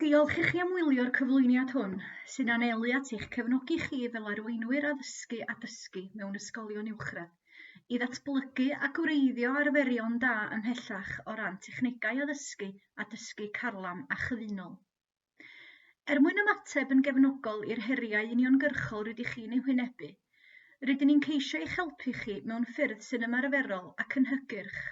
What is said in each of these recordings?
Diolch i chi am wylio'r cyflwyniad hwn, sy'n anelu at eich cefnogi chi fel arweinwyr addysgu a dysgu mewn ysgolion uwchradd, i ddatblygu a gwreiddio arferion da ymhellach o ran technegau addysgu a dysgu Carlam a Chyfunol. Mwyn ymateb yn gefnogol i'r heriau uniongyrchol rydych chi'n eu wynebu, rydyn ni'n ceisio eich helpu chi mewn ffyrdd sy'n ymarferol ac yn hygyrch.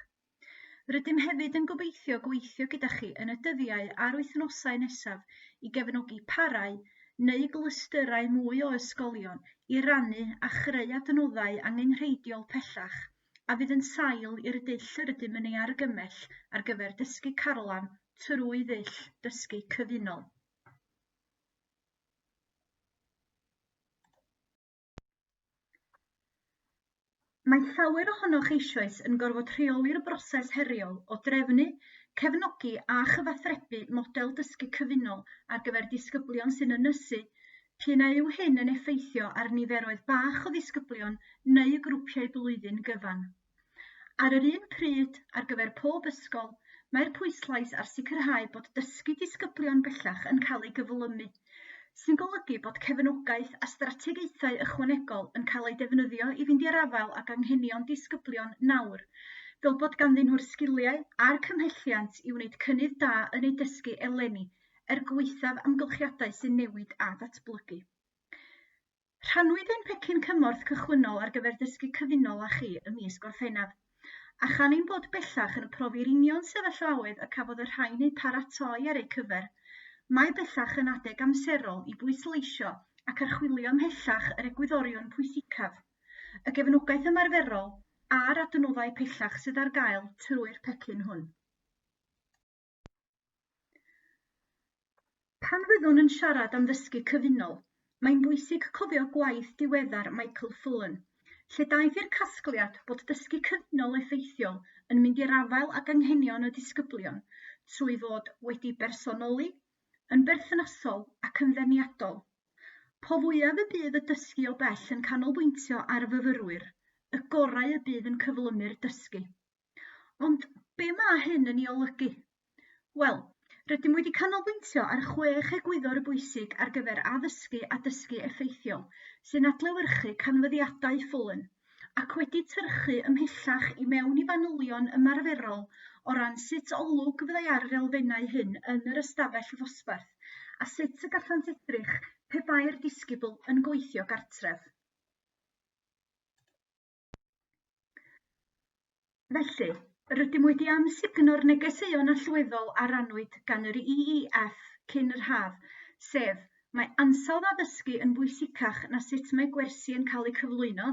Rydym hefyd yn gobeithio gweithio gyda chi yn y dyddiau a'r wythnosau nesaf i gefnogi parau neu glystyrau mwy o ysgolion i rannu a chreu adnoddau angenrheidiol pellach a fydd yn sail i'r dull rydym yn ei argymell ar gyfer dysgu Carlam trwy ddull dysgu cyfunol. Mae llawer ohonoch eisoes yn gorfod rheoli'r broses heriol o drefnu, cefnogi a chyfathrebu model dysgu cyfunol ar gyfer disgyblion sy'n ynysu, p'un a yw hyn yn effeithio ar niferoedd bach o ddisgyblion neu grwpiau blwyddyn gyfan. Ar yr un pryd, ar gyfer pob ysgol, mae'r pwyslais ar sicrhau bod dysgu disgyblion bellach yn cael ei gyflymu, sy'n golygu bod cefnogaeth a strategaethau ychwanegol yn cael ei defnyddio i fynd i'r afael ac anghenion disgyblion nawr, fel bod ganddyn nhw'r sgiliau a'r cymhelliant i wneud cynnydd da yn ei dysgu eleni, gweithaf amgylchiadau sy'n newid a datblygu. Rhannwyd ein pecyn cymorth cychwynnol ar gyfer dysgu cyfunol â chi ym mis Gorffennaf, a chan ein bod bellach yn profi'r union sefyllfaoedd y cafodd y rhain eu paratoi ar eu cyfer, mae bellach yn adeg amserol i bwysleisio ac archwilio ymhellach yr egwyddorion pwysicaf, y gefnogaeth ymarferol a'r adnoddau pellach sydd ar gael trwy'r pecyn hwn. Pan fyddwn yn siarad am ddysgu cyfunol, mae'n bwysig cofio gwaith diweddar Michael Fullen, lle daeth i'r casgliad bod dysgu cyfunol effeithiol yn mynd i'r afael ac anghenion y disgyblion trwy fod wedi bersonoli, yn berthnasol ac yn ddeniadol. Po fwyaf y bydd y dysgu o bell yn canolbwyntio ar fyfyrwyr, y gorau y bydd yn cyflymu'r dysgu. Ond be mae hyn yn ei olygu? Wel, rydym wedi canolbwyntio ar 6 egwyddor bwysig ar gyfer addysgu a dysgu effeithiol sy'n adlewyrchu canfyddiadau Fullen, ac wedi tyrchu ymhellach i mewn i fanylion ymarferol o ran sut olwg fyddai ar yr elfennau hyn yn yr ystafell ddosbarth, a sut y gallant edrych pe bai'r disgybl yn gweithio gartref. Felly, rydym wedi amsugno'r negeseuon allweddol a rannwyd gan yr EEF cyn yr haf, sef mae ansawdd addysgu yn bwysicach na sut mae gwersi yn cael ei cyflwyno,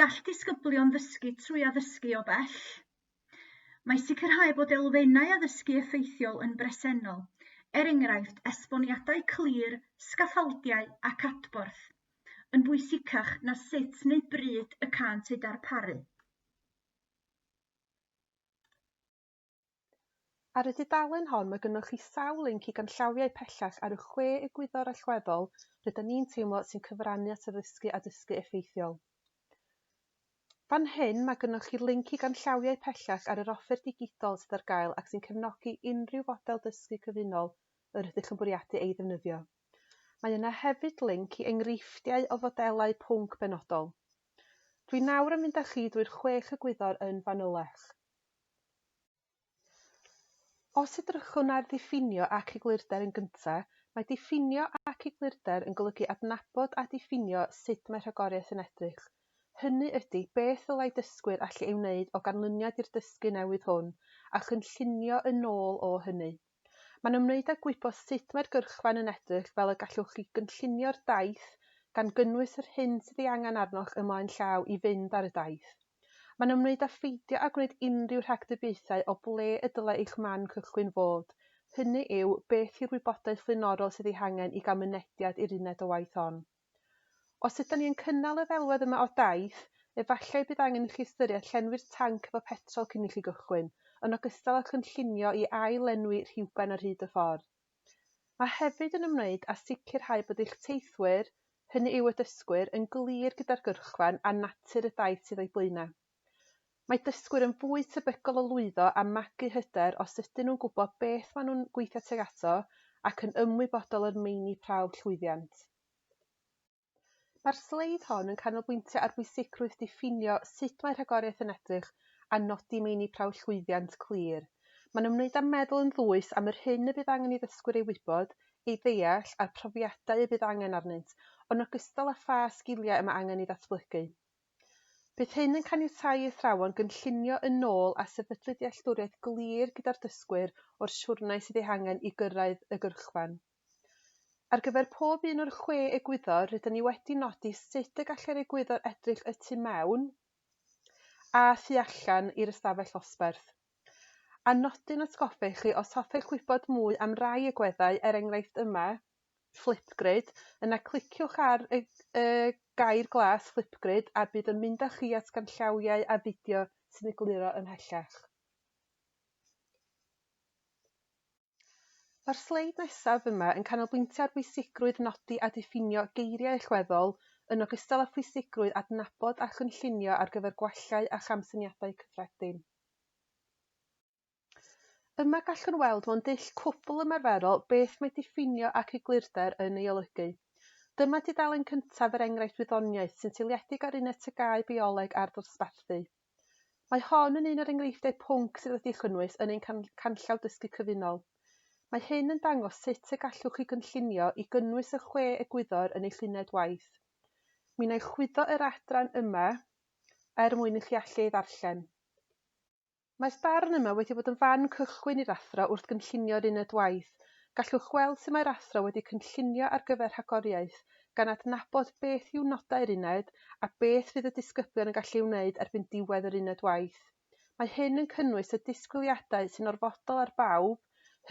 gall disgyblion ddysgu trwy addysgu o bell, mae sicrhau bod elfennau addysgu effeithiol yn bresennol, enghraifft esboniadau clir, sgaffaldiau ac adborth, yn bwysicach na sut neu bryd y cant ei darparu. Ar y dudalen hon mae gennych chi sawl linc i ganllawiau pellach ar y 6 egwyddor allweddol rydyn ni'n teimlo sy'n cyfrannu at addysgu a dysgu effeithiol. Fan hyn mae gennych chi linc i ganllawiau pellach ar yr offer digidol sydd ar gael ac sy'n cefnogi unrhyw fodel dysgu cyfunol yr ydych yn bwriadu ei ddefnyddio. Mae yna hefyd linc i enghreifftiau o fodelau pwnc benodol. Dwi nawr yn mynd â chi drwy'r 6 egwyddor yn fanylach. Os edrychwn ar ddiffinio ac eglurder yn gyntaf, mae diffinio ac eglurder yn golygu adnabod a diffinio sut mae rhagoriaeth yn edrych. Hynny ydy beth ddylai dysgwyr allu ei wneud o ganlyniad i'r dysgu newydd hwn a chynllunio yn ôl o hynny. Mae'n ymwneud â gwybod sut mae'r gyrchfan yn edrych fel y gallwch chi gynllunio'r daith gan gynnwys yr hyn sydd ei angen arnoch ymlaen llaw i fynd ar y daith. Mae'n ymwneud â pheidio a gwneud unrhyw rhagdybiaethau o ble y dylai eich man cychwyn fod. Hynny yw beth yw'r wybodaeth flaenorol sydd ei hangen i gael mynediad i'r uned o waith hon. Os ydyn ni yn cynnal y ddelwedd yma o daith, efallai bydd angen i chi ystyried llenwi'r tanc efo petrol cyn i chi gychwyn, yn ogystal â chynllunio i ail-lenwi rhywben ar hyd y ffordd. Mae hefyd yn ymwneud â sicrhau bod eich teithwyr, hynny yw y dysgwyr, yn glir gyda'r gyrchfan a natur y daith sydd o'i blaenau. Mae dysgwyr yn fwy tebygol o lwyddo a magu hyder os ydyn nhw'n gwybod beth maen nhw'n gweithio tuag ato ac yn ymwybodol o'r meini prawf llwyddiant. Mae'r sleid hon yn canolbwyntio ar bwysigrwydd diffinio sut mae rhagoriaeth yn edrych a nodi meini prawf llwyddiant clir. Maen ymwneud â meddwl yn ddwys am yr hyn y bydd angen i ddysgwyr ei wybod, ei ddeall a'r profiadau y bydd angen arnynt, ond ogystal â pha sgiliau yma angen i ddatblygu. Bydd hyn yn caniatáu i athrawon gynllunio yn ôl a sefydlu dealltwriaeth glir gyda'r dysgwyr o'r siwrnau sydd eu hangen i gyrraedd y gyrchfan. Ar gyfer pob un o'r 6 egwyddor, rydyn ni wedi nodi sut y gallai'r egwyddor edrych y tu mewn a thu allan i'r ystafell osberth. A nodyn atgoffa chi os hoffech wybod mwy am rai egweddau, enghraifft yma, Flipgrid, yna cliciwch ar y gair glas Flipgrid a bydd yn mynd â chi at ganllawiau a fideo sy'n egluro ymhellach. Mae'r sleid nesaf yma yn canolbwyntio ar bwysigrwydd nodi a diffinio geiriau allweddol yn ogystal â phwysigrwydd adnabod a chynllunio ar gyfer gwallau a chamsyniadau cyffredin. Yma gallwn weld mewn dull cwbl ymarferol beth mae diffinio ac eglurder yn ei olygu. Dyma dudalen cyntaf yr enghraifft wyddoniaeth sy'n seiliedig ar uned tygau bioleg a'r dosbarthu. Mae hon yn un o'r enghreifftiau pwnc sydd wedi'i chynnwys yn ein canllaw dysgu cyfunol. Mae hyn yn dangos sut y gallwch chi gynllunio i gynnwys y 6 egwyddor yn eich uned waith. Mi wna i chwyddo yr adran yma mwyn i chi allu ei ddarllen. Mae'r darn yma wedi bod yn fan cychwyn i'r athro wrth gynllunio'r uned waith. Gallwch weld sut mae'r athro wedi cynllunio ar gyfer rhagoriaeth gan adnabod beth yw nodau'r uned a beth fydd y disgyblion yn gallu wneud erbyn diwedd yr uned waith. Mae hyn yn cynnwys y disgwyliadau sy'n orfodol ar bawb,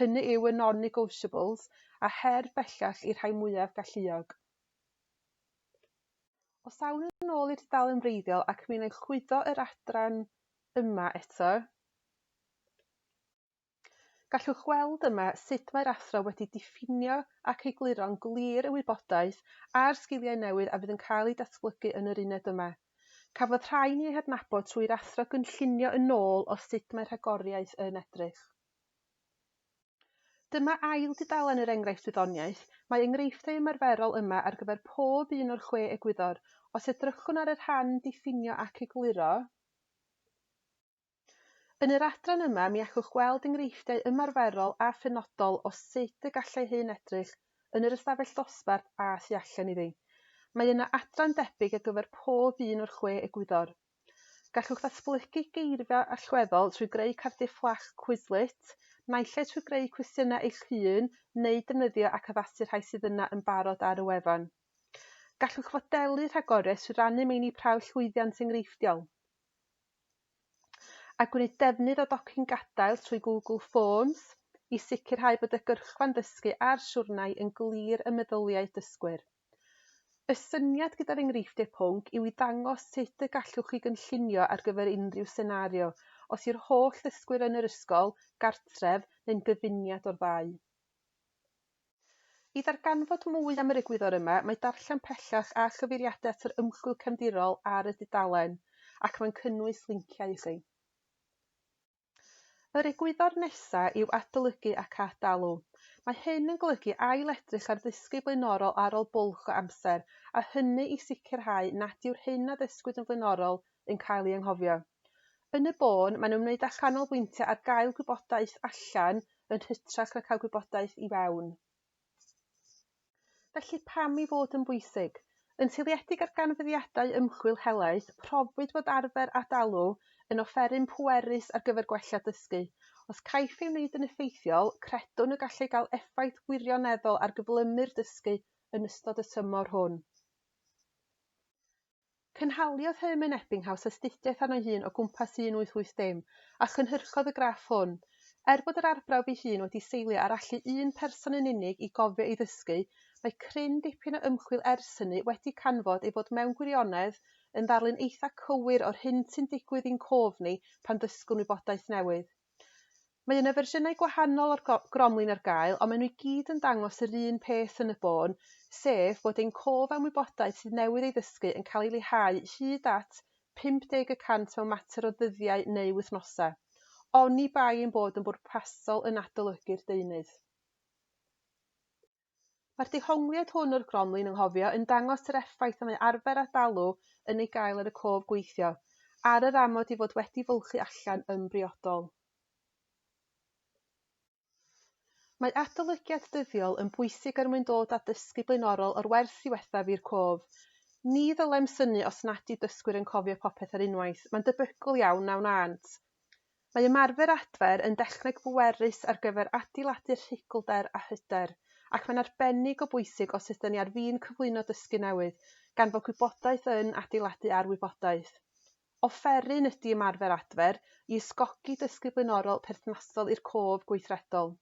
hynny yw y non-negotiables, a her bellach i'r rhai mwyaf galluog. Os awn yn ôl i'r dudalen wreiddiol ac mi wna i chwyddo yr adran yma eto, gallwch weld yma sut mae'r athro wedi diffinio ac egluro'n glir y wybodaeth a'r sgiliau newydd a fydd yn cael eu datblygu yn yr uned yma. Cafodd rhain eu hadnabod trwy'r athro gynllunio yn ôl o sut mae rhagoriaeth yn edrych. Dyma ail dudalen yr enghraifft wyddoniaeth. Mae enghreifftiau ymarferol yma ar gyfer pob un o'r 6 egwyddor. Os edrychwn ar y rhan diffinio ac egluro, yn yr adran yma mi allwch gweld enghreifftiau ymarferol a phenodol o sut y gallai hyn edrych yn yr ystafell dosbarth a thu allan iddi. Mae yna adran debyg ar gyfer pob un o'r 6 egwyddor. Gallwch ddatblygu geirfa allweddol trwy greu cardiau fflach Quizlet, naill ai trwy greu cwestiynau eich hun neu defnyddio ac addasu rhai sydd yna yn barod ar y wefan. Gallwch fodelu rhagoriaeth trwy rannu meini prawf llwyddiant enghreifftiol. A gwneud defnydd o docyn gadael trwy Google Forms i sicrhau bod y gyrchfan dysgu a'r siwrnau yn glir y meddyliau dysgwyr. Y syniad gyda'r enghreifftiau pwnc yw i ddangos sut y gallwch chi gynllunio ar gyfer unrhyw senario, os yw'r holl ddysgwyr yn yr ysgol, gartref neu'n gyfuniad o'r ddau. I ddarganfod mwy am yr egwyddor yma, mae darllen pellach a chyfeiriadau at yr ymchwil cefndirol ar y dudalen, ac mae'n cynnwys linciau i chi. Yr egwyddor nesaf yw adolygu ac adalw. Mae hyn yn golygu ail-edrych ar ddysgu blaenorol ar ôl bwlch o amser, a hynny i sicrhau nad yw'r hyn a ddysgwyd yn flaenorol yn cael ei anghofio. Yn y bôn, maen nhw'n wneud â chanolbwyntio ar gael gwybodaeth allan yn hytrach na cael gwybodaeth i fewn. Felly pam i fod yn bwysig? Yn seiliedig ar ganfyddiadau ymchwil helaeth, profwyd fod arfer adalw yn offeryn pwerus ar gyfer gwella dysgu. Os caiff ei wneud yn effeithiol, credwn y gallai gael effaith wirioneddol ar gyflymu'r dysgu yn ystod y tymor hwn. Cynhaliodd Herman Ebbinghaus astudiaeth arno hun o gwmpas 1880 a chynhyrchodd y graff hwn. Er bod yr arbrawf ei hun wedi seilio ar allu un person yn unig i gofio ei ddysgu, mae cryn dipyn o ymchwil ers hynny wedi canfod ei fod mewn gwirionedd yn ddarlun eitha cywir o'r hyn sy'n digwydd i'n cof ni pan dysgwn wybodaeth newydd. Mae yna fersiynau gwahanol o'r gromlin ar gael, ond maen nhw i gyd yn dangos yr un peth yn y bôn, sef bod ein cof am wybodaeth sydd newydd ei ddysgu yn cael ei leihau hyd at 50% mewn mater o ddyddiau neu wythnosau. Oni bai ein bod yn bwrpasol yn adolygu'r deunydd. Mae'r dehongliad hwn o'r gronlyn yng nghofio yn dangos yr effaith y mae arfer a dalw yn ei gael ar y cof gweithio, ar yr amod i fod wedi fylchu allan yn briodol. Mae adolygiad dyddiol yn bwysig er mwyn dod â dysgu blaenorol o'r werth ddiwethaf i'r cof. Ni ddylem synnu os nad yw dysgwyr yn cofio popeth ar unwaith, mae'n debygol iawn na wnânt. Mae ymarfer adfer yn dechneg bwerus ar gyfer adeiladu'r rhugl-der a hyder, ac mae'n arbennig o bwysig os ydyn ni ar fin cyflwyno dysgu newydd, gan fod gwybodaeth yn adeiladu ar wybodaeth. Offeryn ydy ymarfer adfer i ysgogi dysgu blaenorol perthnasol i'r cof gweithredol.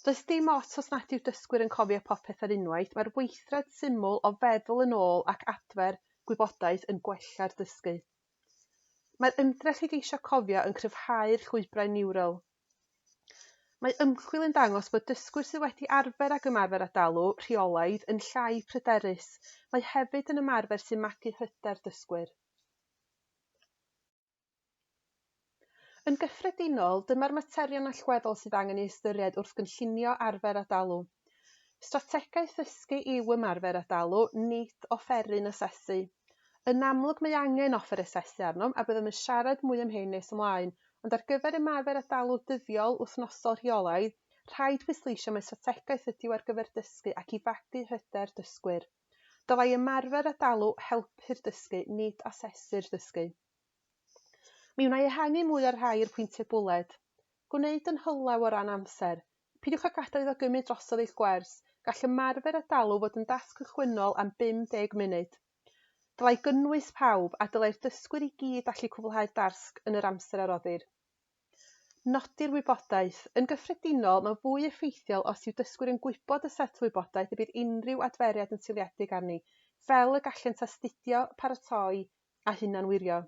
Does dim ots os nad yw dysgwyr yn cofio popeth ar unwaith, mae'r weithred syml o feddwl yn ôl ac adfer gwybodaeth yn gwella'r dysgu. Mae'r ymdrech i geisio cofio yn cryfhau'r llwybrau niwral. Mae ymchwil yn dangos bod dysgwyr sydd wedi arfer ag ymarfer a dalw rheolaidd yn llai pryderus. Mae hefyd yn ymarfer sy'n magu hyder dysgwyr. Yn gyffredinol, dyma'r materion allweddol sydd angen ei ystyried wrth gynllunio arfer a dalw. Strategaeth ddysgu yw ymarfer a dalw, nid offeryn asesu. Yn amlwg mae angen offer asesu arnom a byddem yn siarad mwy am hyn nes ymlaen, ond ar gyfer ymarfer a dalw dyddiol wythnosol rheolaidd, rhaid pwysleisio mae strategaeth ydyw ar gyfer dysgu ac i fagu hyder dysgwyr. Dylai ymarfer a dalw helpu'r dysgu, nid asesu'r dysgu. Mi wna i ehangu mwy ar rhai i'r pwyntiau bwled. Gwneud yn hylaw o ran amser. Pidwch â gadael iddo gymryd drosodd eich gwers. Gall ymarfer a dalw fod yn dasg cychwynnol am 50 munud. Dylai gynnwys pawb a dylai'r dysgwyr i gyd allu cwblhau'r dasg yn yr amser a roddir. Nodi'r wybodaeth. Yn gyffredinol, mae'n fwy effeithiol os yw dysgwyr yn gwybod y set wybodaeth y bydd unrhyw adferiad yn seiliedig arni, fel y gallent astudio, paratoi a hunanwirio.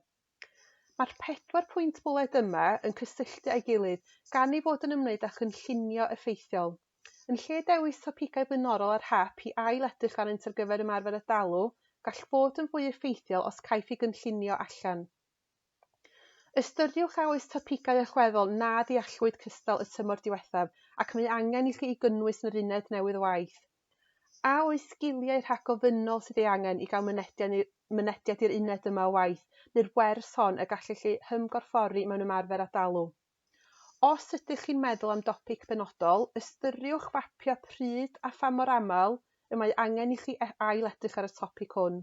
Mae'r 4 pwynt bwled yma yn cysylltu â'i gilydd gan ei fod yn ymwneud â chynllunio effeithiol. Yn lle dewis topigau blaenorol ar hap i ail-edrych arnynt ar gyfer ymarfer a dalw, gall fod yn fwy effeithiol os caiff ei gynllunio allan. Ystyriwch a oes topigau allweddol na ddeallwyd cystal y tymor diwethaf ac mae angen i chi gynnwys yn yr uned newydd o waith. A oes sgiliau rhagofynol sydd ei angen i gael mynediad i'r uned yma o waith, neu'r wers hon y gallech chi hymgorffori mewn ymarfer a dalw. Os ydych chi'n meddwl am dopig penodol, ystyriwch fapio pryd a pha mor aml y mae angen i chi ail-edrych ar y topig hwn.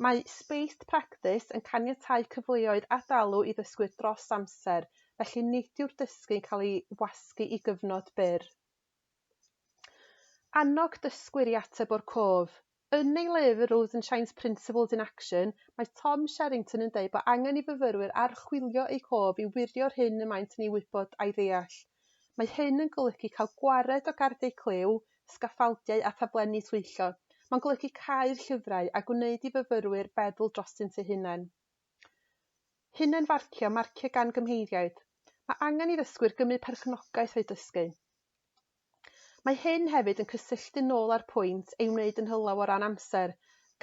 Mae spaced practice yn caniatáu cyfleoedd a dalw i ddysgwyr dros amser, felly nid yw'r dysgu yn cael ei wasgu i gyfnod byr. Annog dysgwyr i ateb o'r cof. Yn ei lyfr Rosenshine's Principles in Action, mae Tom Sherrington yn dweud bod angen i fyfyrwyr archwilio eu cof i wirio'r hyn y maent yn ei wybod a'i ddeall. Mae hyn yn golygu cael gwared o gardiau clyw, sgaffaldiau a ffablenni twyllo. Mae'n golygu cau'r llyfrau a gwneud i fyfyrwyr feddwl drostynt eu hunain. Hunanfarcio marcio gan gymheiriaid. Mae angen i ddysgwyr gymryd perchnogaeth o'i dysgu. Mae hyn hefyd yn cysylltu nôl ar pwynt ei wneud yn hylaw o ran amser,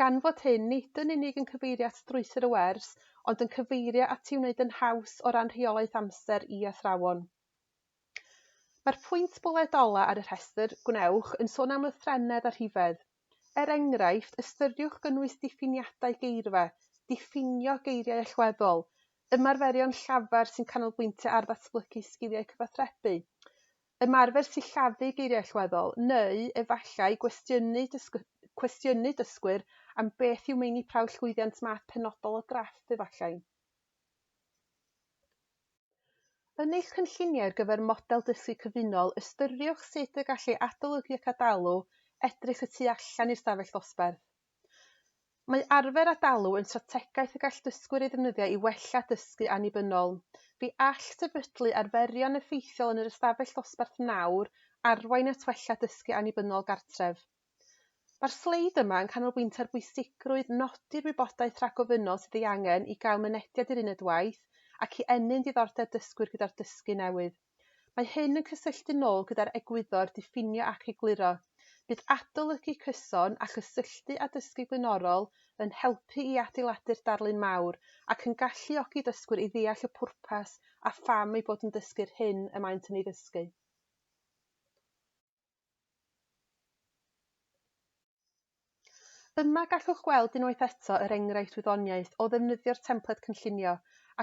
gan fod hyn nid yn unig yn cyfeirio at strwythur y wers, ond yn cyfeirio at ei wneud yn haws o ran rheolaeth amser i athrawon. Mae'r pwynt bwled ola ar y rhestr Gwnewch yn sôn am lythrennedd a rhifedd. Er enghraifft, ystyriwch gynnwys diffiniadau geirfa, diffinio geiriau allweddol, ymarferion llafar sy'n canolbwyntio ar ddatblygu sgiliau cyfathrebu, ymarfer sillafu geiriau allweddol, neu efallai cwestiynu dysgwyr am beth yw meini prawf llwyddiant math penodol o graff efallai. Yn eich cynlluniau ar gyfer model dysgu cyfunol, ystyriwch sut y gallai adolygu ac adalw edrych y tu allan i'r stafell dosbarth. Mae arfer a dalw yn strategaeth y gall dysgwyr ei ddefnyddio i wella dysgu annibynnol. Fi all sefydlu arferion effeithiol yn yr ystafell dosbarth nawr arwain at wella dysgu annibynnol gartref. Mae'r sleid yma yn canolbwyntio ar bwysigrwydd nodi'r wybodaeth rhagofynol sydd ei angen i gael mynediad i'r uned waith ac i ennyn diddordeb dysgwyr gyda'r dysgu newydd. Mae hyn yn cysylltu nôl gyda'r egwyddor diffinio ac egluro. Bydd adolygu cyson a chysylltu a dysgu blaenorol yn helpu i adeiladu'r darlun mawr ac yn galluogi dysgwyr i ddeall y pwrpas a pham ei bod yn dysgu'r hyn y maent yn ei ddysgu. Yma gallwch gweld unwaith eto yr enghraifft wyddoniaeth o ddefnyddio'r templed cynllunio,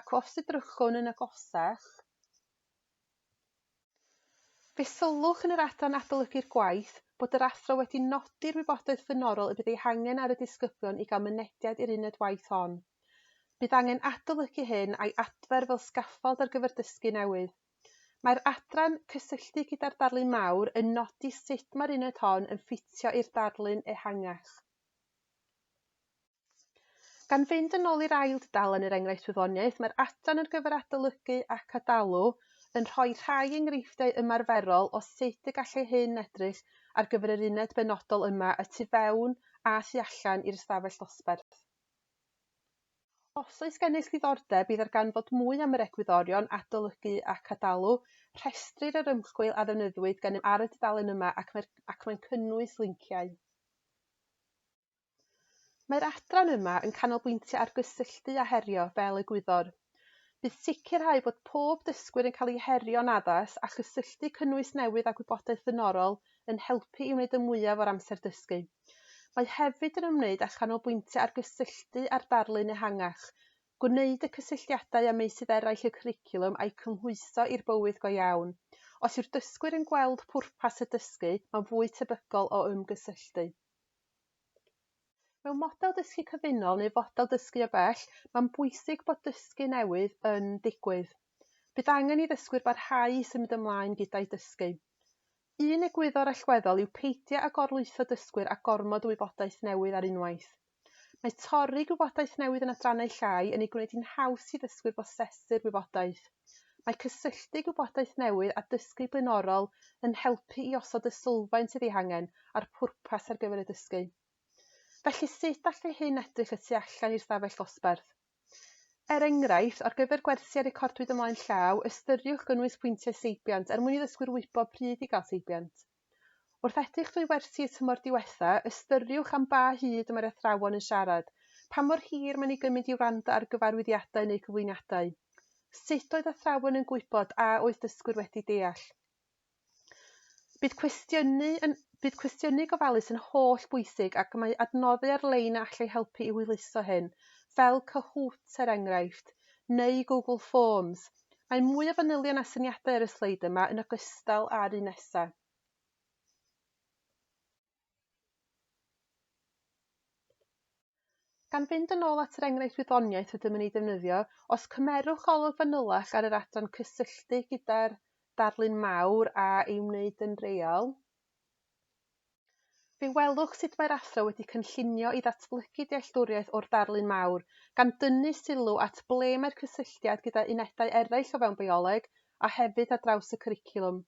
ac os edrychwn yn agosach, fe sylwch yn yr adran adolygu'r gwaith bod yr athro wedi nodi'r wybodaeth flaenorol y bydd ei hangen ar y disgyblion i gael mynediad i'r uned waith hon. Bydd angen adolygu hyn a'i adfer fel sgaffold ar gyfer dysgu newydd. Mae'r adran cysylltu gyda'r darlun mawr yn nodi sut mae'r uned hon yn ffitio i'r darlun ehangach. Gan fynd yn ôl i'r ail dudalen yr enghraifft wyddoniaeth, mae'r adran ar gyfer adolygu ac adalw yn rhoi rhai enghreifftiau ymarferol o sut y gallai hyn edrych ar gyfer yr uned benodol yma y tu fewn a thu allan i'r ystafell dosbarth. Os oes gennych ddiddordeb bydd ar ganfod mwy am yr egwyddorion adolygu ac adalw, rhestrir yr ymchwil a ddefnyddiwyd gennym ar y dudalen yma ac mae'n cynnwys linciau. Mae'r adran yma yn canolbwyntio ar gysylltu a herio fel egwyddor. Bydd sicrhau bod pob dysgwyr yn cael ei herio'n addas a chysylltu cynnwys newydd a gwybodaeth flaenorol yn helpu i wneud y mwyaf o'r amser dysgu. Mae hefyd yn ymwneud â chanolbwyntio ar gysylltu a'r darlun ehangach, gwneud y cysylltiadau â meysydd eraill y cwricwlwm a'i cymhwyso i'r bywyd go iawn. Os yw'r dysgwyr yn gweld pwrpas y dysgu, mae'n fwy tebygol o ymgysylltu. Mewn model dysgu cyfunol neu fodel dysgu o bell, mae'n bwysig bod dysgu newydd yn digwydd. Bydd angen i ddysgwyr barhau i symud ymlaen gyda'i dysgu. Un egwyddor allweddol yw peidio â gorlwytho dysgwyr a gormod o wybodaeth newydd ar unwaith. Mae torri gwybodaeth newydd yn adrannau llai yn ei gwneud hi'n haws i ddysgwyr bosesu'r wybodaeth. Mae cysylltu gwybodaeth newydd a dysgu blaenorol yn helpu i osod y sylfaen sydd ei hangen a'r pwrpas ar gyfer y dysgu. Felly sut allai hyn edrych y tu allan i'r stafell dosbarth? Er enghraifft, ar gyfer gwersi a recordwyd ymlaen llaw, ystyriwch gynnwys pwyntiau seibiant er mwyn i ddysgwyr wybod pryd i gael seibiant. Wrth edrych drwy wersi y tymor diwetha, ystyriwch am ba hyd mae'r athrawon yn siarad, pa mor hir mae'n ei gymryd i wrando ar gyfarwyddiadau neu cyflwyniadau. Sut oedd athrawon yn gwybod a oedd dysgwyr wedi deall? Bydd cwestiynu gofalus yn holl bwysig ac mae adnoddu ar-lein a allai helpu i hwyluso hyn, fel Cahoot er enghraifft, neu Google Forms. Mae mwy o fanylion a syniadau ar y sleid yma yn ogystal â'r un nesaf. Gan fynd yn ôl at yr enghraifft wyddoniaeth rydym yn ei defnyddio, os cymerwch olwg fanylach ar yr adran cysylltu gyda'r darlun mawr a ei wneud yn real, fe welwch sut mae'r athro wedi cynllunio i ddatblygu dealltwriaeth o'r darlun mawr, gan dynnu sylw at ble mae'r cysylltiad gyda unedau eraill o fewn bioleg a hefyd ar draws y cwricwlwm.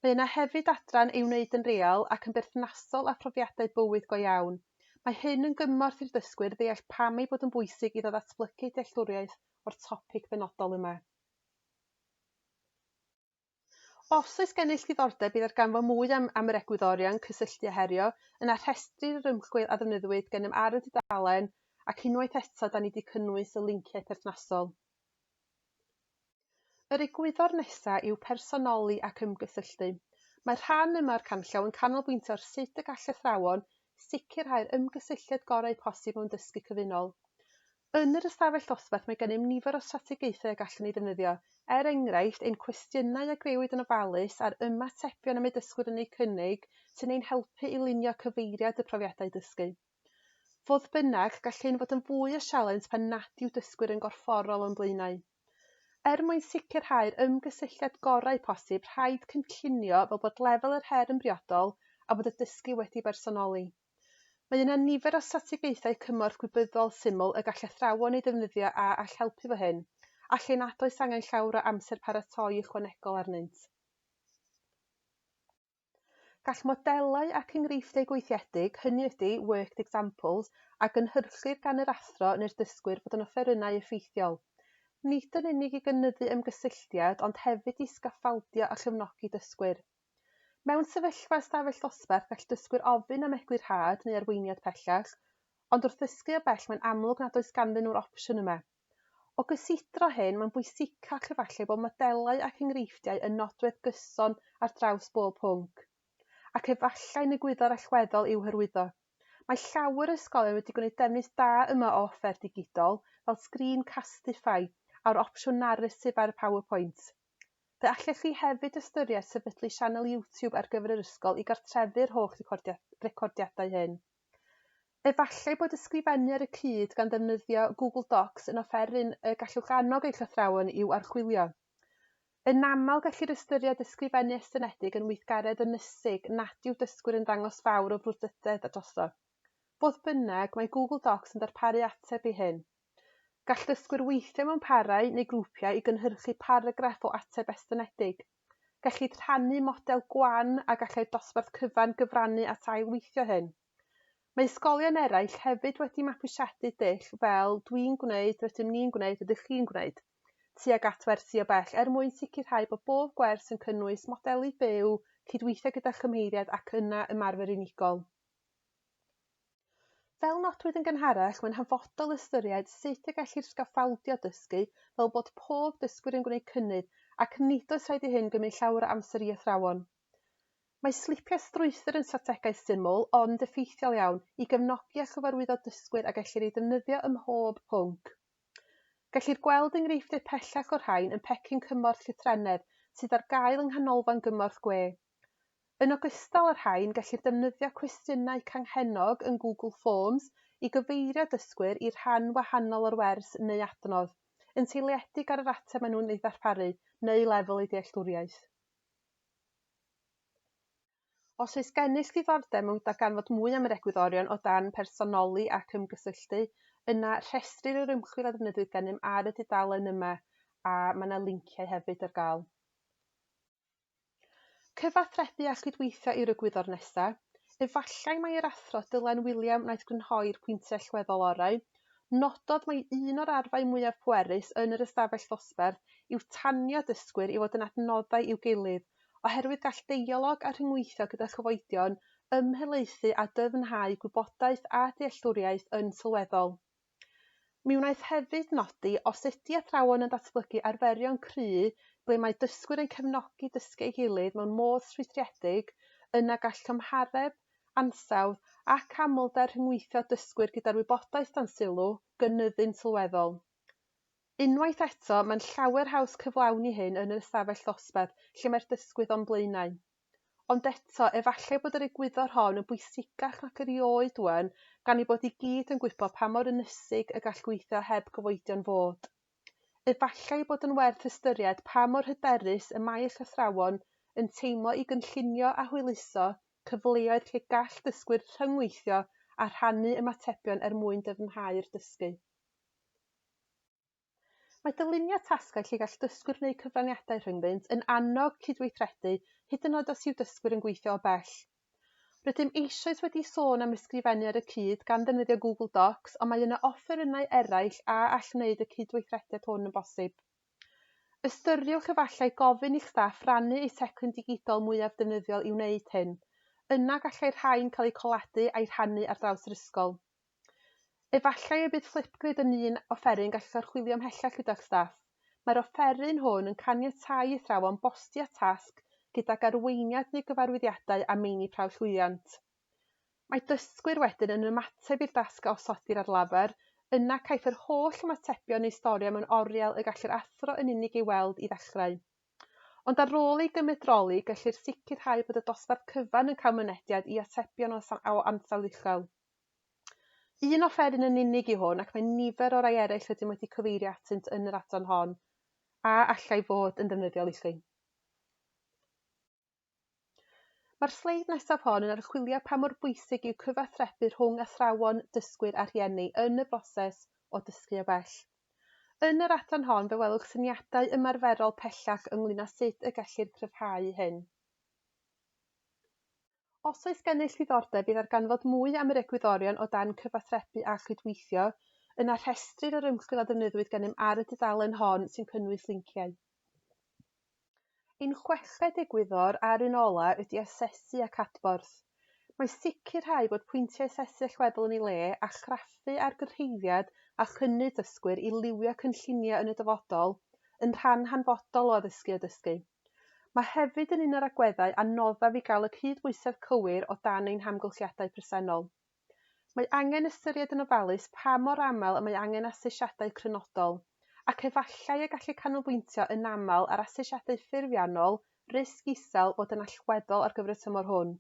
Mae yna hefyd adran ei wneud yn real ac yn berthnasol â phrofiadau bywyd go iawn. Mae hyn yn gymorth i'r dysgwyr ddeall pam ei bod yn bwysig iddo ddatblygu dealltwriaeth o'r topig benodol yma. Os oes gennych ddiddordeb bydd ar ganfod mwy am yr egwyddorion cysylltu a herio, yna rhestrir yr ymchwil a ddefnyddiwyd gennym ar y dudalen ac unwaith eto da ni wedi cynnwys y linciau perthnasol. Yr egwyddor nesaf yw personoli ac ymgysylltu. Mae'r rhan yma o'r canllaw yn canolbwyntio ar sut y gall athrawon sicrhau'r ymgysylltiad gorau posib mewn dysgu cyfunol. Yn yr ystafell dosbarth mae gennym nifer o strategaethau y gallwn ni ddefnyddio, er enghraifft ein cwestiynau a grewyd yn ofalus a'r ymatebion am ei dysgwyr yn ei cynnig sy'n ein helpu i lunio cyfeiriad y profiadau dysgu. Fodd bynnag, gall hyn fod yn fwy o sialens pan nad yw dysgwyr yn gorfforol o'n blaenau. Er mwyn sicrhau'r ymgysylltiad gorau posib, rhaid cynllunio fel bod lefel yr her yn briodol a bod y dysgu wedi bersonoli. Mae yna nifer o strategaethau cymorth gwybyddol syml y gall athrawon ei ddefnyddio a all helpu fo hyn, allai nad oes angen llawer o amser paratoi ychwanegol arnynt. Gall modelau ac enghreifftiau gweithiedig, hynny ydy worked examples, a gynhyrchir gan yr athro neu'r dysgwyr fod yn offerynnau effeithiol. Nid yn unig i gynyddu ymgysylltiad, ond hefyd i sgaffaldio a chefnogi dysgwyr. Mewn sefyllfa ystafell dosbarth gall dysgwyr ofyn am eglurhad neu arweiniad pellach, ond wrth ddysgu o bell mae'n amlwg nad oes ganddyn nhw'r opsiwn yma. O gysidro hyn, mae'n bwysicach efallai bod modelau ac enghreifftiau yn nodwedd gyson ar draws bob pwnc, ac efallai yn egwyddor allweddol i'w hyrwyddo. Mae llawer o ysgolion wedi gwneud defnydd da yma o offer digidol fel Screencastify a'r opsiwn narratif ar y PowerPoint. Fe allech chi hefyd ystyried sefydlu sianel YouTube ar gyfer yr ysgol i gartrefu'r holl recordiadau hyn. Efallai bod ysgrifennu ar y cyd gan ddefnyddio Google Docs yn offeryn y gallwch annog eich athrawon i'w archwilio. Yn aml gellir ystyried ysgrifennu estynedig yn weithgaredd ynysig nad yw dysgwyr yn dangos fawr o frwdfrydedd drosto. Fodd bynnag, mae Google Docs yn darparu ateb i hyn. Gall dysgwyr weithio mewn parau neu grwpiau i gynhyrchu paragraff o ateb estynedig. Gellid rhannu model gwan a gallai dosbarth cyfan gyfrannu at ailweithio hyn. Mae ysgolion eraill hefyd wedi mabwysiadu dull fel dwi'n gwneud, rydym ni'n gwneud, ydych chi'n gwneud, tuag at wersi o bell mwyn sicrhau bod bob gwers yn cynnwys modelu byw, cydweithio gyda chymheiriad ac yna ymarfer unigol. Fel nodwyd yn gynharach, mae'n hanfodol ystyried sut y gellir sgaffaldio dysgu fel bod pob dysgwyr yn gwneud cynnydd ac nid oes rhaid i hyn gymryd llawer o amser i athrawon. Mae slipiau strwythur yn strategaeth syml ond effeithiol iawn i gefnogi a chyfarwyddo dysgwyr a gellir ei ddefnyddio ym mhob pwnc. Gellir gweld enghreifftiau pellach o'r rhain yn pecyn cymorth llythrennedd sydd ar gael yng nghanolfan gymorth gwe. Yn ogystal â'r rhain, gellir defnyddio cwestiynau canghennog yn Google Forms i gyfeirio dysgwyr i'r rhan wahanol o'r wers neu adnodd, yn seiliedig ar yr ateb maen nhw'n ei ddarparu neu lefel ei dealltwriaeth. Os oes gennych ddiddordeb mewn darganfod mwy am yr egwyddorion o dan personoli ac ymgysylltu, yna rhestrir yr ymchwil a ddefnyddiwyd gennym ar y dudalen yma a mae yna linciau hefyd ar gael. Cyfathrebu a chydweithio i'r egwyddor nesaf. Efallai mae yr athro Dylan William wnaeth grynhoi'r pwyntiau allweddol orau. Nododd mai un o'r arfau mwyaf pwerus yn yr ystafell ddosbarth yw tanio dysgwyr i fod yn adnoddau i'w gilydd, oherwydd gall deialog a rhyngweithio gyda chyfoedion ymhelaethu a dyfnhau gwybodaeth a dealltwriaeth yn sylweddol. Mi wnaeth hefyd nodi os ydy athrawon yn datblygu arferion cry ble mae dysgwyr yn cefnogi dysgu ei gilydd mewn modd strwythuredig, yna gall cymhareb, ansawdd ac amlder rhyngweithio dysgwyr gyda'r wybodaeth dan sylw gynyddu'n sylweddol. Unwaith eto, mae'n llawer haws cyflawni hyn yn yr ystafell ddosbarth lle mae'r dysgwydd o'n blaenau. Ond eto, efallai bod yr egwyddor hon yn bwysigach nac erioed wan gan ei bod i gyd yn gwybod pa mor ynysig y gall gweithio heb gyfoedion fod. Efallai bod yn werth ystyried pa mor hyderus y mae eich athrawon yn teimlo i gynllunio a hwyluso cyfleoedd lle gall dysgwyr rhyngweithio a rhannu ymatebion mwyn dyfnhau'r dysgu. Mae dylunio tasgau lle gall dysgwyr wneud cyfraniadau rhyngddynt yn annog cydweithredu hyd yn oed os yw dysgwyr yn gweithio o bell. Rydym eisoes wedi sôn am ysgrifennu ar y cyd gan ddefnyddio Google Docs, ond mae yna offerynnau eraill a all wneud y cydweithrediad hwn yn bosib. Ystyriwch efallai gofyn i'ch staff rannu eu teclyn digidol mwyaf defnyddiol i wneud hyn. Yna gallai'r rhain cael eu coladu a'i rhannu ar draws yr ysgol. Efallai y bydd Flipgrid yn un offeryn gallwch archwilio ymhellach gyda'ch staff. Mae'r offeryn hwn yn caniatáu athrawon bostio tasg gydag arweiniad neu gyfarwyddiadau a meini prawllwyddiant. Mae dysgwyr wedyn yn ymateb i'r dasg a osoddir ar lafar, yna caiff yr holl ymatebion neu storio mewn oriel y gall yr athro yn unig ei weld i ddechrau. Ond ar ôl ei gymedroli, gellir sicrhau bod y dosbarth cyfan yn cael mynediad i atebion o ansawdd uchel. Un offeryn yn unig i hwn ac mae nifer o rai eraill ydym wedi cyfeirio atynt yn yr adran hon, a allai fod yn ddefnyddiol i chi. Mae'r sleid nesaf hon yn archwilio pa mor bwysig yw cyfathrebu rhwng athrawon, dysgwyr a rhieni yn y broses o dysgu o bell. Yn yr adran hon fe welwch syniadau ymarferol pellach ynglŷn â sut y gellir cryfhau hyn. Os oes gennych ddiddordeb i ddarganfod mwy am yr egwyddorion o dan cyfathrebu a chydweithio, yna rhestrir yr ymchwil a ddefnyddiwyd gennym ar y dudalen hon sy'n cynnwys linciau. Ein chweched egwyddor ar un ola ydy asesu ac adborth. Mae sicrhau bod pwyntiau asesu allweddol yn ei le a chraffu ar gyrhaeddiad a chynnydd dysgwyr i liwio cynllunio yn y dyfodol yn rhan hanfodol o addysgu a dysgu. Mae hefyd yn un o'r agweddau anoddaf i gael y cydbwysedd cywir o dan ein hamgylchiadau presennol. Mae angen ystyried yn ofalus pa mor aml y mae angen asesiadau crynodol, ac efallai y gallu canolbwyntio yn aml ar asesiadau ffurfiannol, risg isel fod yn allweddol ar gyfer y tymor hwn.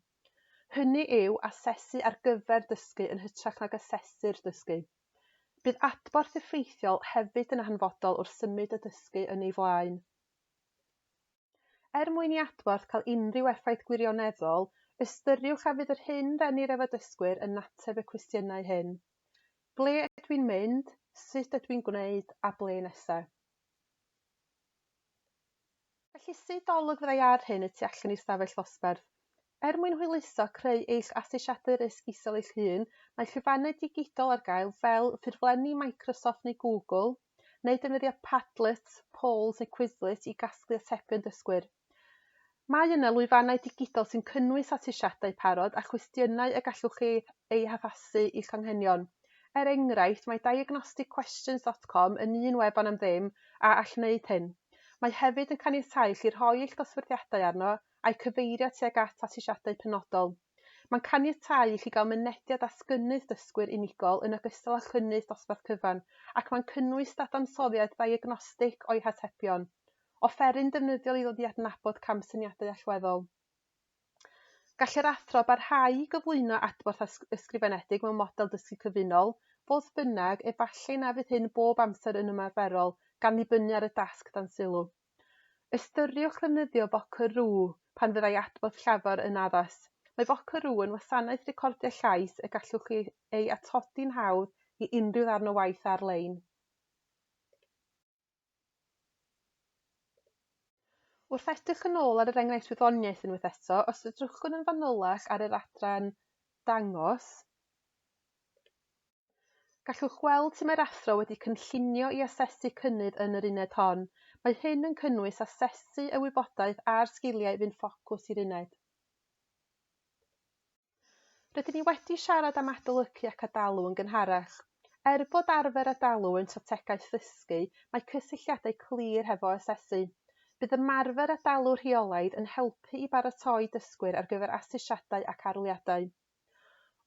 Hynny yw asesu ar gyfer dysgu yn hytrach nag asesu'r dysgu. Bydd adborth effeithiol hefyd yn hanfodol wrth symud y dysgu yn ei flaen. Mwyn i adborth cael unrhyw effaith gwirioneddol, ystyriwch a fydd yr hyn rennir efo dysgwyr yn ateb y cwestiynau hyn. Ble ydw i'n mynd, sut ydw i'n gwneud, a ble nesaf? Felly sut olwg fyddai ar hyn y tu allan i'r stafell ddosbarth? Mwyn hwyluso creu eich asesiadau risg isel eich hun, mae llwyfannau digidol ar gael fel ffurflenni Microsoft neu Google, neu defnyddio Padlet, Polls neu Quizlet i gasglu atebion dysgwyr. Mae yna lwyfannau digidol sy'n cynnwys asesiadau parod a chwestiynau y gallwch chi eu haddasu i'ch anghenion. Enghraifft, mae diagnosticquestions.com yn un wefan am ddim a all wneud hyn. Mae hefyd yn caniatáu chi rhoi eich dosbarthiadau arno a'i cyfeirio tuag at asesiadau penodol. Mae'n caniatáu i chi gael mynediad a sgynnydd dysgwyr unigol yn ogystal â chynnydd dosbarth cyfan, ac mae'n cynnwys dadansoddiad diagnostig o'u hatebion. Offeryn defnyddiol i ddod i adnabod camsyniadau allweddol. Gall yr athro barhau i gyflwyno adborth ysgrifenedig mewn model dysgu cyfunol, fodd bynnag efallai na fydd hyn bob amser yn ymarferol, gan ddibynnu ar y dasg dan sylw. Ystyriwch ddefnyddio Vocaroo pan fyddai adborth llafar yn addas. Mae Vocaroo yn wasanaeth recordio llais y gallwch chi ei atodi'n hawdd i unrhyw ddarn o waith ar-lein. Wrth edrych yn ôl ar yr enghraifft wyddoniaeth unwaith eto, os ydrwchwn yn fanylach ar yr adran dangos, gallwch weld sut mae'r athro wedi cynllunio i asesu cynnydd yn yr uned hon. Mae hyn yn cynnwys asesu y wybodaeth a'r sgiliau fynd ffocws i'r uned. Rydyn ni wedi siarad am adolygu ac adalw yn gynharach. Bod arfer adalw yn strategaeth ddysgu, mae cysylltiadau clir hefo asesu. Bydd ymarfer adalw rheolaidd yn helpu i baratoi dysgwyr ar gyfer asesiadau ac arholiadau.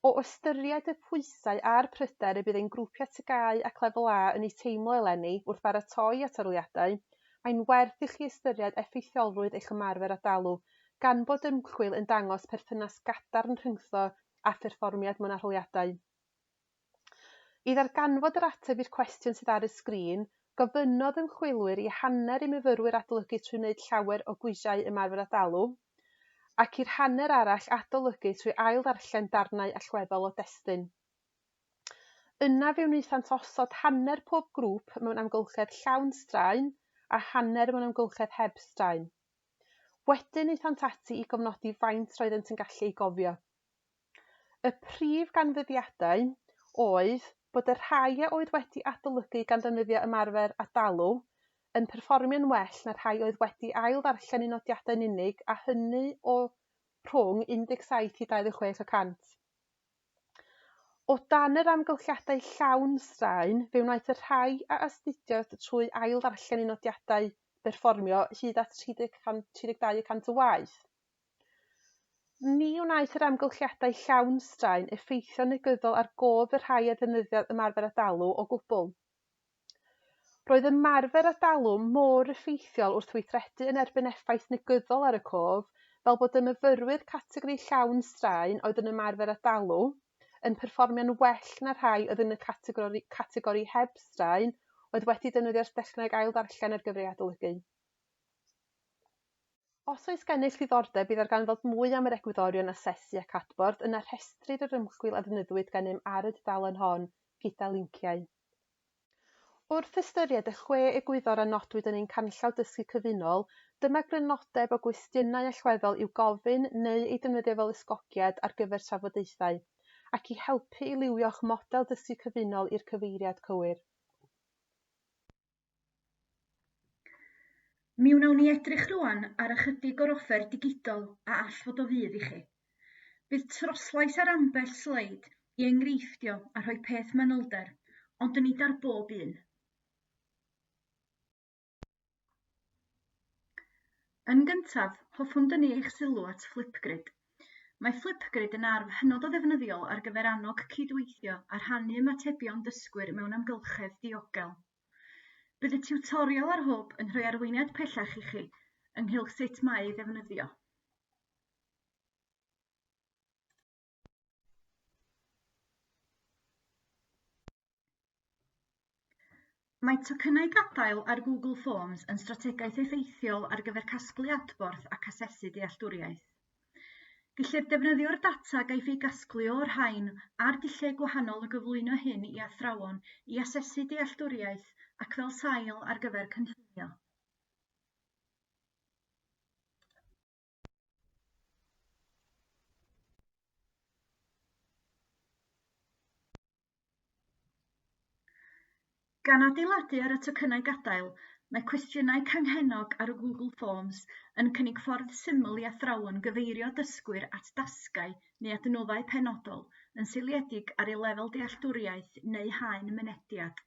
O ystyried y pwysau a'r pryder y bydd ein grwpiau tygau ac lefel A yn eu teimlo eleni wrth baratoi at arholiadau, mae'n werth i chi ystyried effeithiolrwydd eich ymarfer adalw, gan bod ymchwil yn dangos perthynas gadarn rhyngtho a pherfformiad mewn arholiadau. I ddarganfod yr ateb i'r cwestiwn sydd ar y sgrin, gofynnodd ymchwilwyr i hanner i myfyrwyr adolygu trwy wneud llawer o gwisiau ymarfer adalw, ac i'r hanner arall adolygu trwy ail-ddarllen darnau allweddol o destun. Yna fe wnaethant osod hanner pob grŵp mewn amgylchedd llawn straen a hanner mewn amgylchedd heb straen. Wedyn wnaethant ati i gofnodi faint roeddent yn gallu ei gofio. Y prif ganfyddiadau oedd bod y rhai oedd wedi adolygu gan ddefnyddio ymarfer adalw yn perfformio'n well na rhai oedd wedi ail-ddarllen eu nodiadau'n unig, a hynny o rhwng 17 i 26%. O dan yr amgylchiadau llawn straen, fe wnaeth y rhai a astudio trwy ail-ddarllen eu nodiadau berfformio hyd at 32% y waith. Ni wnaeth yr amgylchiadau llawn straen effeithio negyddol ar gof y rhai a ddefnyddio ymarfer adalw o gwbl. Roedd ymarfer adalw mor effeithiol wrth weithredu yn erbyn effaith negyddol ar y cof, fel bod y myfyrwyr categori llawn straen oedd yn ymarfer adalw yn perfformio'n well na rhai oedd yn y categori heb straen oedd wedi defnyddio'r dechneg ail-ddarllen ar gyfer ei adolygu. Os oes gennych ddiddordeb i ddarganfod mwy am yr egwyddorion asesu ac adborth, yna rhestrir yr ymchwil a ddefnyddiwyd gennym ar y dudalen hon gyda linciau. Wrth ystyried y 6 egwyddor a nodwyd yn ein canllaw dysgu cyfunol, dyma grynodeb o gwestiynau allweddol i'w gofyn neu ei defnyddio fel esgogiad ar gyfer trafodaethau, ac i helpu i liwio'ch model dysgu cyfunol i'r cyfeiriad cywir. Mi wnawn ni edrych rŵan ar ychydig o'r offer digidol a all fod o fydd i chi. Bydd troslais ar ambell sleid i enghreiffdio a rhoi peth manylder, ond nid ar bob un. Yn gyntaf, hoffwn dynnu eich sylw at Flipgrid. Mae Flipgrid yn arf hynod o ddefnyddiol ar gyfer annog cydweithio a rhannu ymatebion dysgwyr mewn amgylchedd diogel. Bydd y tiwtorial ar hwb yn rhoi arweiniad pellach i chi ynghylch sut mae ei ddefnyddio. Mae tocynnau gadael ar Google Forms yn strategaeth effeithiol ar gyfer casglu adborth ac asesu dealltwriaeth. Gellir defnyddio'r data gaiff ei gasglu o'r rhain a'r dulliau gwahanol y gyflwyno hyn i athrawon i asesu dealltwriaeth ac fel sail ar gyfer cynllunio. Gan adeiladu ar y tocynnau gadael, mae cwestiynau canghennog ar y Google Forms yn cynnig ffordd syml i athrawon gyfeirio dysgwyr at dasgau neu adnoddau penodol yn seiliedig ar ei lefel dealltwriaeth neu haen mynediad.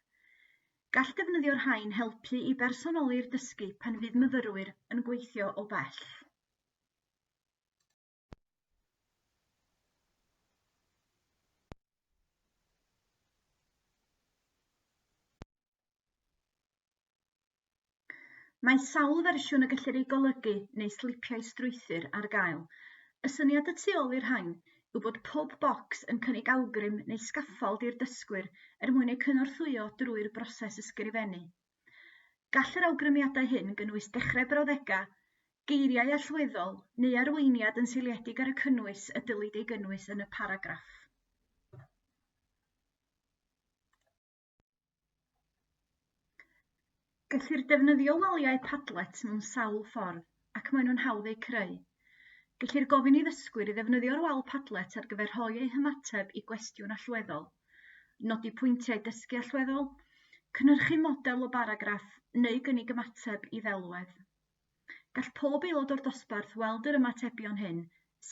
Gall defnyddio'r rhain helpu i bersonoli'r dysgu pan fydd myfyrwyr yn gweithio o bell. Mae sawl fersiwn y gellir ei golygu neu slipiau strwythur ar gael. Y syniad y tu ôl i'r rhain yw bod pob bocs yn cynnig awgrym neu sgaffold i'r dysgwyr mwyn eu cynorthwyo drwy'r broses ysgrifennu. Gall yr awgrymiadau hyn gynnwys dechrau brawddegau, geiriau allweddol neu arweiniad yn seiliedig ar y cynnwys y dylid ei gynnwys yn y paragraff. Gellir defnyddio waliau Padlet mewn sawl ffordd, ac maen nhw'n hawdd eu creu. Gellir gofyn i ddysgwyr i ddefnyddio'r wal Padlet ar gyfer rhoi eu hymateb i gwestiwn allweddol, nodi pwyntiau dysgu allweddol, cynhyrchu model o baragraff neu gynnig ymateb i ddelwedd. Gall pob aelod o'r dosbarth weld yr ymatebion hyn,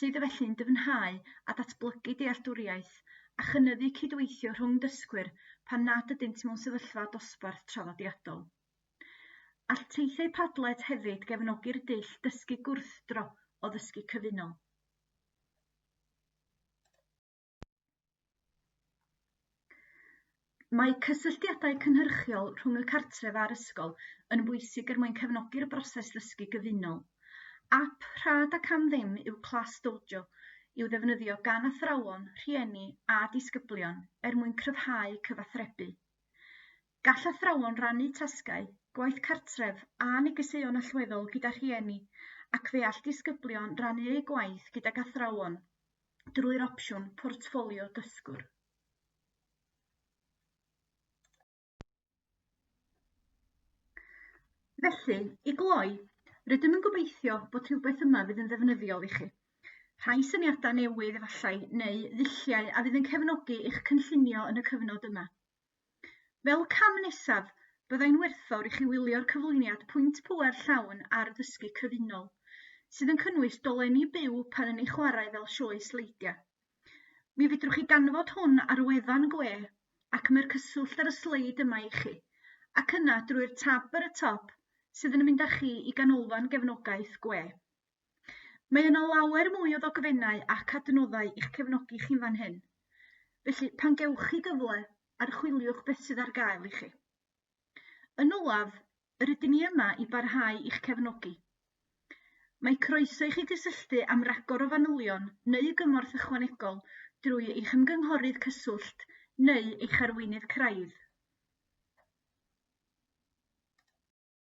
sydd felly'n dyfnhau a datblygu dealltwriaeth a chynyddu cydweithio rhwng dysgwyr pan nad ydynt mewn sefyllfa dosbarth traddodiadol. All teithiau Padlet hefyd gefnogi'r dull dysgu gwrthdro o ddysgu cyfunol. Mae cysylltiadau cynhyrchiol rhwng y cartref a'r ysgol yn bwysig mwyn cefnogi'r broses ddysgu gyfunol. Ap rhad ac am ddim yw Class Dojo i'w ddefnyddio gan athrawon, rhieni a disgyblion mwyn cryfhau cyfathrebu. Gall athrawon rannu tasgau, gwaith cartref a negeseuon allweddol gyda rhieni ac fe all disgyblion rannu eu gwaith gydag athrawon drwy'r opsiwn portffolio dysgwr. Felly, i gloi, rydym yn gobeithio bod rhywbeth yma fydd yn ddefnyddiol i chi. Rhai syniadau newydd efallai neu ddulliau a fydd yn cefnogi eich cynllunio yn y cyfnod yma. Fel cam nesaf, byddai'n werthfawr i chi wylio'r cyflwyniad pwynt pŵer llawn ar ddysgu cyfunol, sydd yn cynnwys dolenni byw pan yn ei chwarae fel sioe sleidiau. Mi fedrwch chi ganfod hwn ar wefan gwe ac mae'r cyswllt ar y sleid yma i chi, ac yna drwy'r tab ar y top sydd yn mynd â chi i ganolfan gefnogaeth gwe. Mae yno lawer mwy o ddogfennau ac adnoddau i'ch cefnogi chi fan hyn. Felly, pan gewch chi gyfle, archwiliwch beth sydd ar gael i chi. Yn olaf, rydyn ni yma i barhau i'ch cefnogi. Mae croeso i chi gysylltu am ragor o fanylion neu gymorth ychwanegol drwy eich ymgynghorydd cyswllt neu eich arweinydd craidd.